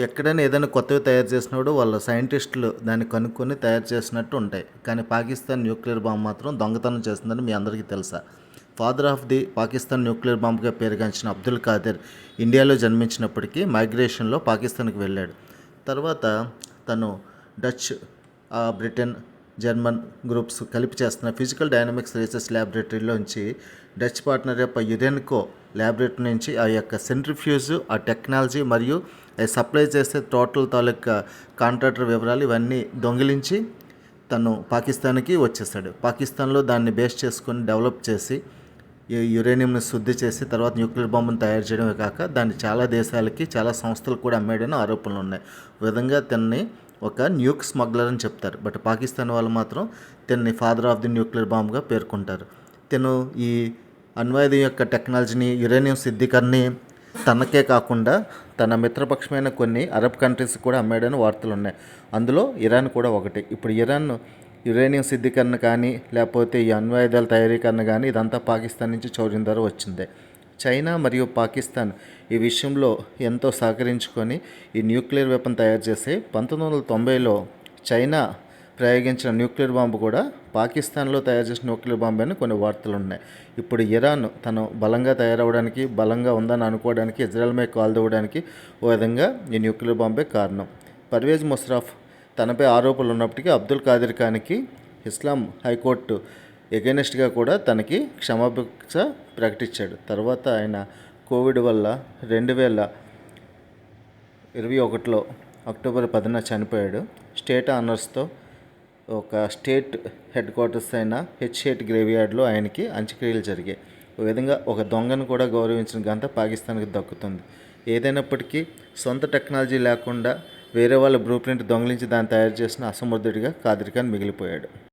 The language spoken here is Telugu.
ఎక్కడైనా ఏదైనా కొత్తవి తయారు చేసినప్పుడు వాళ్ళ సైంటిస్టులు దాన్ని కనుక్కొని తయారు చేసినట్టు ఉంటాయి. కానీ పాకిస్తాన్ న్యూక్లియర్ బాంబ్ మాత్రం దొంగతనం చేస్తుందని మీ అందరికీ తెలుసా? Father of the Pakistan nuclear బాంబ్గా పేరుగాంచిన అబ్దుల్ ఖాదర్ ఇండియాలో జన్మించినప్పటికీ మైగ్రేషన్లో పాకిస్తాన్కి వెళ్ళాడు. తర్వాత తను డచ్, బ్రిటన్, జర్మన్ గ్రూప్స్ కలిపి చేస్తున్న ఫిజికల్ డైనమిక్స్ రీసెర్చ్ ల్యాబొరేటరీలోంచి డచ్ పార్ట్నర్ యొక్క యురెన్కో ల్యాబొరేటరీ నుంచి ఆ యొక్క సెంట్రిఫ్యూజ్, ఆ టెక్నాలజీ మరియు సప్లై చేసే టోటల్ తాలూకా కాంట్రాక్టర్ వివరాలు ఇవన్నీ దొంగిలించి తను పాకిస్తాన్కి వచ్చేసాడు. పాకిస్తాన్లో దాన్ని బేస్ చేసుకొని డెవలప్ చేసి యురేనియంని శుద్ధి చేసి తర్వాత న్యూక్లియర్ బాంబును తయారు చేయడమే కాక దాన్ని చాలా దేశాలకి, చాలా సంస్థలకు కూడా అమ్మేయడని ఆరోపణలు ఉన్నాయి. ఈ విధంగా తనని ఒక న్యూక్ స్మగ్లర్ అని చెప్తారు. బట్ పాకిస్తాన్ వాళ్ళు మాత్రం తనని ఫాదర్ ఆఫ్ ది న్యూక్లియర్ బాంబ్గా పేర్కొంటారు. తను ఈ అణ్వాయుధం యొక్క టెక్నాలజీని, యురేనియం శుద్ధీకరణని తనకే కాకుండా తన మిత్రపక్షమైన కొన్ని అరబ్ కంట్రీస్ కూడా అమ్మాడని వార్తలు ఉన్నాయి. అందులో ఇరాన్ కూడా ఒకటి. ఇప్పుడు ఇరాన్ యురేనియం శుద్ధీకరణ కానీ లేకపోతే ఈ అణ్వాయుధాల తయారీకరణ కానీ ఇదంతా పాకిస్తాన్ నుంచి చౌర్యం ద్వారా వచ్చిందే. చైనా మరియు పాకిస్తాన్ ఈ విషయంలో ఎంతో సహకరించుకొని ఈ న్యూక్లియర్ వెపన్ తయారు చేసి 1990లో చైనా ప్రయోగించిన న్యూక్లియర్ బాంబు కూడా పాకిస్తాన్లో తయారు చేసిన న్యూక్లియర్ బాంబు అని కొన్ని వార్తలు ఉన్నాయి. ఇప్పుడు ఇరాన్ తను బలంగా తయారవడానికి, బలంగా ఉందని అనుకోవడానికి, ఇజ్రాయెల్ మీద కాల్దవ్వడానికి ఓ విధంగా ఈ న్యూక్లియర్ బాంబే కారణం. పర్వేజ్ ముషర్రఫ్ తనపై ఆరోపణలు ఉన్నప్పటికీ అబ్దుల్ ఖాదర్ ఖాన్కి ఇస్లాం హైకోర్టు ఎగెనిస్ట్గా కూడా తనకి క్షమాభిక్ష ప్రకటించాడు. తర్వాత ఆయన కోవిడ్ వల్ల 2021లో అక్టోబర్ 10న చనిపోయాడు. స్టేట్ ఆనర్స్తో ఒక స్టేట్ హెడ్ క్వార్టర్స్ అయిన H8 గ్రేవ్యార్డ్లో ఆయనకి అంత్యక్రియలు జరిగాయి. ఈ విధంగా ఒక దొంగను కూడా గౌరవించిన ఘనత పాకిస్తాన్కి దక్కుతుంది. ఏదైనప్పటికీ సొంత టెక్నాలజీ లేకుండా వేరే వాళ్ళ బ్లూ ప్రింట్ దొంగిలించి దాన్ని తయారు చేసిన అసమర్థుడిగా ఖాదర్ ఖాన్ మిగిలిపోయాడు.